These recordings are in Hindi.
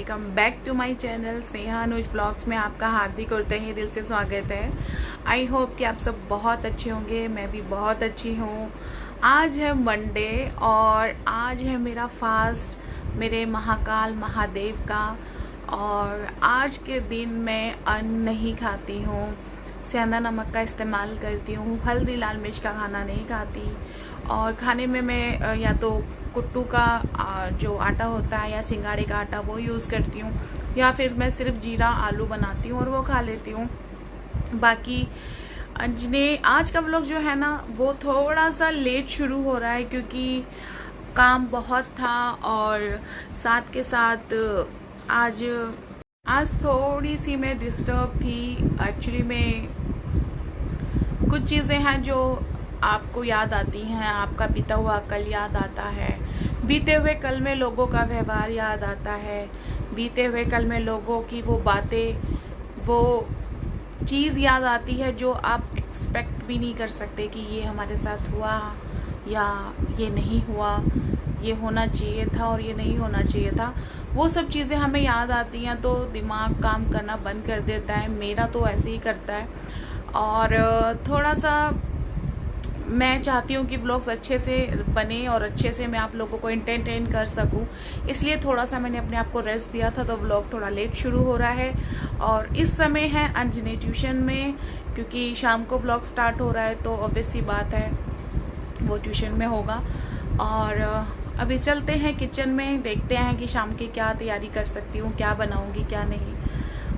Welcome back to my channel Sneha Anuj blogs में आपका हार्दिक और तहे दिल से स्वागत है। आई होप कि आप सब बहुत अच्छे होंगे, मैं भी बहुत अच्छी हूँ। आज है मंडे और आज है मेरा फास्ट मेरे महाकाल महादेव का। और आज के दिन मैं अन्न नहीं खाती हूँ, सेंधा नमक का इस्तेमाल करती हूँ, हल्दी लाल मिर्च का खाना नहीं खाती। और खाने में मैं या तो कुट्टू का जो आटा होता है या सिंगाड़े का आटा वो यूज़ करती हूँ, या फिर मैं सिर्फ जीरा आलू बनाती हूँ और वो खा लेती हूँ। बाकी आज का व्लॉग जो है ना वो थोड़ा सा लेट शुरू हो रहा है क्योंकि काम बहुत था और साथ के साथ आज थोड़ी सी मैं डिस्टर्ब थी। एक्चुअली में कुछ चीज़ें हैं जो आपको याद आती हैं, आपका बीता हुआ कल याद आता है, बीते हुए कल में लोगों का व्यवहार याद आता है, बीते हुए कल में लोगों की वो बातें, वो चीज़ याद आती है जो आप एक्सपेक्ट भी नहीं कर सकते कि ये हमारे साथ हुआ या ये नहीं हुआ, ये होना चाहिए था और ये नहीं होना चाहिए था। वो सब चीज़ें हमें याद आती हैं तो दिमाग काम करना बंद कर देता है, मेरा तो ऐसे ही करता है। और थोड़ा सा मैं चाहती हूँ कि ब्लॉग्स अच्छे से बने और अच्छे से मैं आप लोगों को एंटरटेन कर सकूँ, इसलिए थोड़ा सा मैंने अपने आप को रेस्ट दिया था, तो ब्लॉग थोड़ा लेट शुरू हो रहा है। और इस समय है अंजनी ट्यूशन में, क्योंकि शाम को ब्लॉग स्टार्ट हो रहा है तो ऑब्वियस सी बात है वो ट्यूशन में होगा। और अभी चलते हैं किचन में, देखते हैं कि शाम की क्या तैयारी कर सकती हूँ, क्या बनाऊँगी क्या नहीं,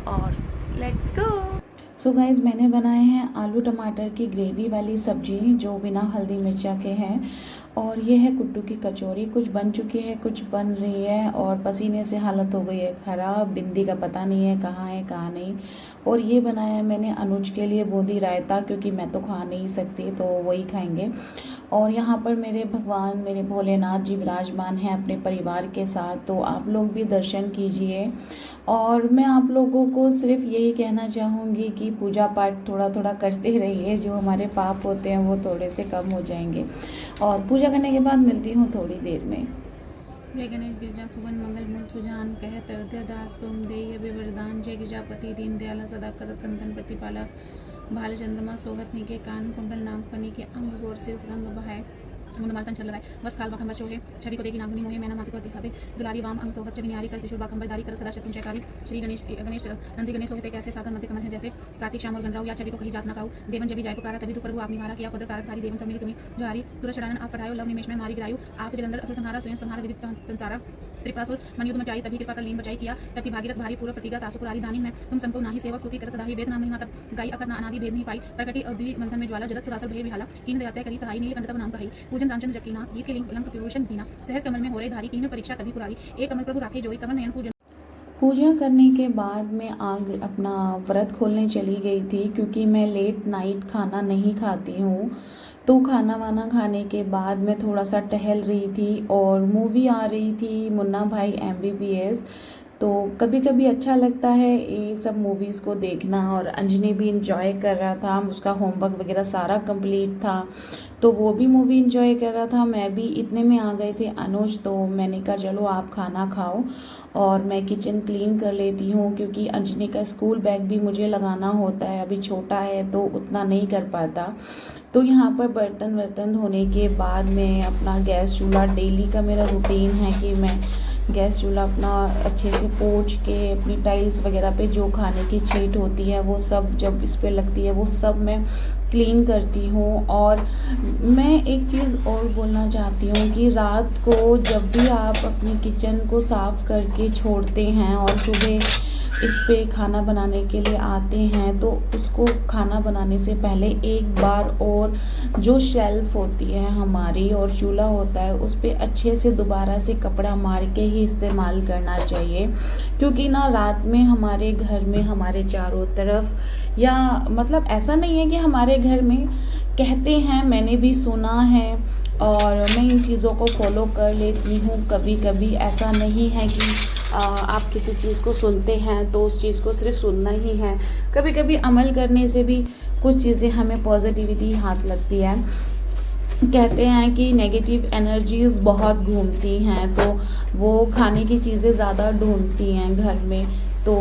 और लेट्स गो। सो गाइज़, मैंने बनाए हैं आलू टमाटर की ग्रेवी वाली सब्जी जो बिना हल्दी मिर्चा के हैं। और ये है कुट्टू की कचौरी, कुछ बन चुकी है कुछ बन रही है और पसीने से हालत हो गई है ख़राब, बिंदी का पता नहीं है कहाँ नहीं। और ये बनाया है मैंने अनुज के लिए बूंदी रायता, क्योंकि मैं तो खा नहीं सकती तो वही खाएंगे। और यहाँ पर मेरे भगवान मेरे भोलेनाथ जी विराजमान हैं अपने परिवार के साथ, तो आप लोग भी दर्शन कीजिए। और मैं आप लोगों को सिर्फ यही कहना चाहूँगी कि पूजा पाठ थोड़ा थोड़ा करते रहिए, जो हमारे पाप होते हैं वो थोड़े से कम हो जाएंगे। और पूजा करने के बाद मिलती हूँ थोड़ी देर में। जय गणेश गिरजा सुवन मंगल मूल सुजान कहत अयोध्या दास तुम देय वरदान। जय गिरजापति दीन दयाला सदा करत संतन प्रतिपाला। बाल चंद्रमा सोहत के कान कुंडल नाग फनी के अंग गोर से गंग बहाय मुंड मालतन चल लगाए बस काल बाखंबर शोहे छवि को देखी नागुनी मोहे मैना मातु को दिखावे दुलारी वाम अंग सोहत चबिनियारी कर किशोर बाखंबर दारी कर सदा शत्रु जयकारी। श्री गणेश नंदी गणेश सोहते कैसे सागर मध्य कमल है जैसे कार्तिक श्याम और गणराव या छवि को कही जात ना काऊ देवन जब जाय पुकारा तभी तो प्रभु आप निवारा किया पदर तारक भारी देवन सम्मिलित तुम्हें जोहारी दूर चढ़ानन आप पढ़ायो लव निमेश में मारी गिरायु आप जलंधर असुर संहारा स्वयं संहारा विदित संसारा त्रिपुरासुर मन युद्ध मचाई तभी कृपा कर लीन बचाई किया तब की भागीरथ भारी पूर्व प्रतिगा तासु पुरारी दानी में तुम संको नाही सेवक सुती कर सदा ही वेद नाम महिमा तब गाई अकत अनादि भेद नहीं पाई प्रकटी अवधि मंथन में ज्वाला जगत सुरासर भय विहाला कीन दयात्या करी सहाय नील कंठ नाम कही पूजन रामचंद्र जबकि नाथ गीत के लंक विभूषण दीना सहस कमल में हो रहे धारी की में परीक्षा तभी पुरारी एक कमल प्रभु राखे जोई कमल नयन पूजन। पूजा करने के बाद मैं आग अपना व्रत खोलने चली गई थी, क्योंकि मैं लेट नाइट खाना नहीं खाती हूँ। तो खाना वाना खाने के बाद मैं थोड़ा सा टहल रही थी और मूवी आ रही थी मुन्ना भाई MBBS। तो कभी कभी अच्छा लगता है ये सब मूवीज़ को देखना। और अंजनी भी इंजॉय कर रहा था, उसका होमवर्क वगैरह सारा कंप्लीट था तो वो भी मूवी इंजॉय कर रहा था। मैं भी इतने में आ गए थे अनुज, तो मैंने कहा चलो आप खाना खाओ और मैं किचन क्लीन कर लेती हूँ, क्योंकि अंजनी का स्कूल बैग भी मुझे लगाना होता है, अभी छोटा है तो उतना नहीं कर पाता। तो यहाँ पर बर्तन वर्तन धोने के बाद मैं अपना गैस चूल्हा, डेली का मेरा रूटीन है कि मैं गैस चूल्हा अपना अच्छे से पोंछ के अपनी टाइल्स वगैरह पे जो खाने की छींट होती है वो सब जब इस पे लगती है वो सब मैं क्लीन करती हूँ। और मैं एक चीज़ और बोलना चाहती हूँ कि रात को जब भी आप अपनी किचन को साफ़ करके छोड़ते हैं और सुबह इस पे खाना बनाने के लिए आते हैं, तो उसको खाना बनाने से पहले एक बार और जो शेल्फ़ होती है हमारी और चूल्हा होता है उस पे अच्छे से दोबारा से कपड़ा मार के ही इस्तेमाल करना चाहिए। क्योंकि ना रात में हमारे घर में हमारे चारों तरफ, या मतलब ऐसा नहीं है कि हमारे घर में, कहते हैं मैंने भी सुना है और मैं इन चीज़ों को फॉलो कर लेती हूँ। कभी कभी ऐसा नहीं है कि आप किसी चीज़ को सुनते हैं तो उस चीज़ को सिर्फ सुनना ही है, कभी कभी अमल करने से भी कुछ चीज़ें हमें पॉजिटिविटी हाथ लगती है। कहते हैं कि नेगेटिव एनर्जीज़ बहुत घूमती हैं, तो वो खाने की चीज़ें ज़्यादा ढूंढती हैं घर में। तो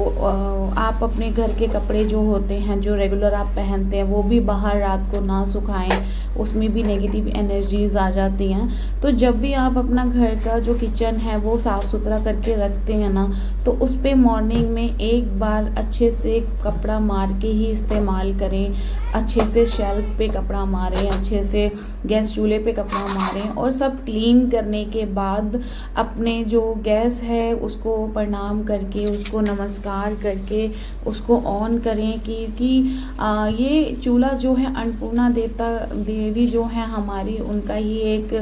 आप अपने घर के कपड़े जो होते हैं, जो रेगुलर आप पहनते हैं, वो भी बाहर रात को ना सुखाएं, उसमें भी नेगेटिव एनर्जीज़ आ जाती हैं। तो जब भी आप अपना घर का जो किचन है वो साफ़ सुथरा करके रखते हैं ना, तो उस पे मॉर्निंग में एक बार अच्छे से कपड़ा मार के ही इस्तेमाल करें। अच्छे से शेल्फ पे कपड़ा मारें, अच्छे से गैस चूल्हे पे कपड़ा मारें, और सब क्लीन करने के बाद अपने जो गैस है उसको प्रणाम करके, उसको नमस्कार करके उसको ऑन करें कि ये चूल्हा जो है अन्नपूर्णा देवी जो है हमारी, उनका ये एक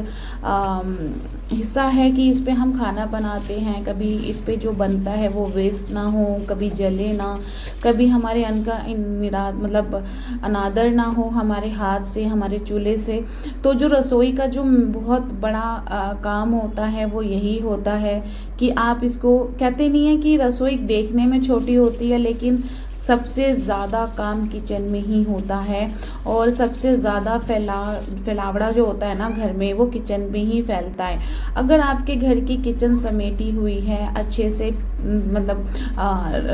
हिस्सा है कि इस पे हम खाना बनाते हैं। कभी इस पे जो बनता है वो वेस्ट ना हो, कभी जले ना, कभी हमारे अन्न का मतलब अनादर ना हो हमारे हाथ से, हमारे चूल्हे से। तो जो रसोई का जो बहुत बड़ा काम होता है वो यही होता है कि आप इसको, कहते नहीं है कि रसोई देखने में छोटी होती है, लेकिन सबसे ज़्यादा काम किचन में ही होता है, और सबसे ज़्यादा फैलावड़ा जो होता है ना घर में, वो किचन में ही फैलता है। अगर आपके घर की किचन समेटी हुई है, अच्छे से मतलब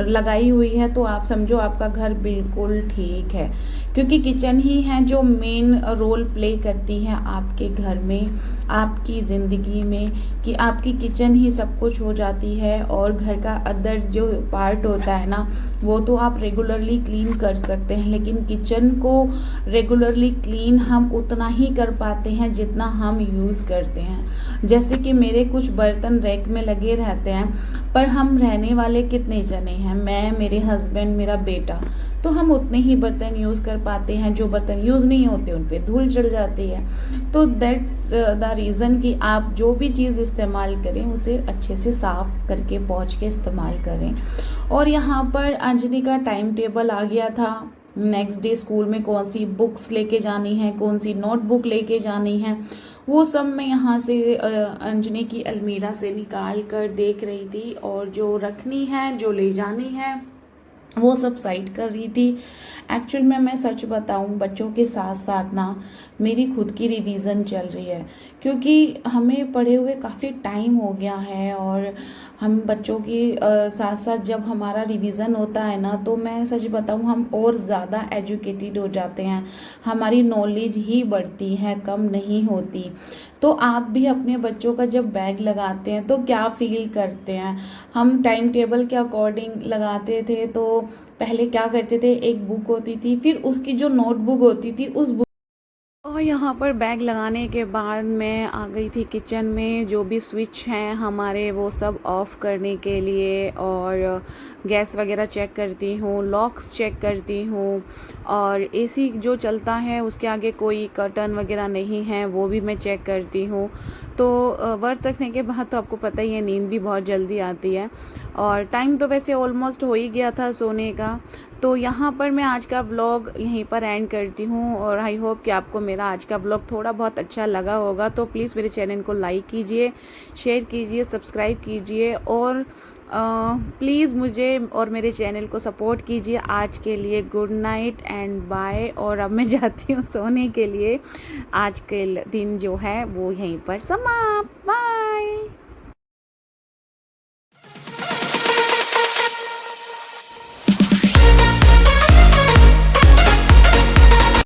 लगाई हुई है, तो आप समझो आपका घर बिल्कुल ठीक है, क्योंकि किचन ही है जो मेन रोल प्ले करती है आपके घर में, आपकी ज़िंदगी में, कि आपकी किचन ही सब कुछ हो जाती है। और घर का अदर जो पार्ट होता है ना, वो तो आप रेगुलरली क्लीन कर सकते हैं, लेकिन किचन को रेगुलरली क्लीन हम उतना ही कर पाते हैं जितना हम यूज़ करते हैं। जैसे कि मेरे कुछ बर्तन रैक में लगे रहते हैं, पर हम रहने वाले कितने जने हैं, मैं, मेरे हस्बैंड, मेरा बेटा, तो हम उतने ही बर्तन यूज़ कर पाते हैं। जो बर्तन यूज़ नहीं होते उन पे धूल चढ़ जाती है। तो दैट्स द रीज़न कि आप जो भी चीज़ इस्तेमाल करें उसे अच्छे से साफ़ करके पोंछ के इस्तेमाल करें। और यहाँ पर अंजनी का टाइम टेबल आ गया था, नेक्स्ट डे स्कूल में कौन सी बुक्स लेके जानी है, कौन सी नोटबुक लेके जानी है, वो सब मैं यहाँ से अंजनी की अलमीरा से निकाल कर देख रही थी, और जो रखनी है, जो ले जानी है, वो सब साइड कर रही थी। एक्चुअल में मैं सच बताऊं, बच्चों के साथ साथ ना मेरी खुद की रिवीज़न चल रही है, क्योंकि हमें पढ़े हुए काफ़ी टाइम हो गया है, और हम बच्चों की साथ साथ जब हमारा रिवीज़न होता है ना, तो मैं सच बताऊं हम और ज़्यादा एजुकेटेड हो जाते हैं, हमारी नॉलेज ही बढ़ती है, कम नहीं होती। तो आप भी अपने बच्चों का जब बैग लगाते हैं तो क्या फ़ील करते हैं? हम टाइम टेबल के अकॉर्डिंग लगाते थे, तो पहले क्या करते थे, एक बुक होती थी, फिर उसकी जो नोटबुक होती थी उस बुक, और यहाँ पर बैग लगाने के बाद मैं आ गई थी किचन में। जो भी स्विच हैं हमारे वो सब ऑफ़ करने के लिए, और गैस वगैरह चेक करती हूँ, लॉक्स चेक करती हूँ, और एसी जो चलता है उसके आगे कोई कर्टन वगैरह नहीं है वो भी मैं चेक करती हूँ। तो व्रत रखने के बाद तो आपको पता ही है नींद भी बहुत जल्दी आती है, और टाइम तो वैसे ऑलमोस्ट हो ही गया था सोने का। तो यहाँ पर मैं आज का व्लॉग यहीं पर एंड करती हूँ, और आई होप कि आपको मेरा आज का व्लॉग थोड़ा बहुत अच्छा लगा होगा। तो प्लीज़ मेरे चैनल को लाइक कीजिए, शेयर कीजिए, सब्सक्राइब कीजिए, और प्लीज़ मुझे और मेरे चैनल को सपोर्ट कीजिए। आज के लिए गुड नाइट एंड बाय, और अब मैं जाती हूँ सोने के लिए। आज के दिन जो है वो यहीं पर समाप्त। बाय।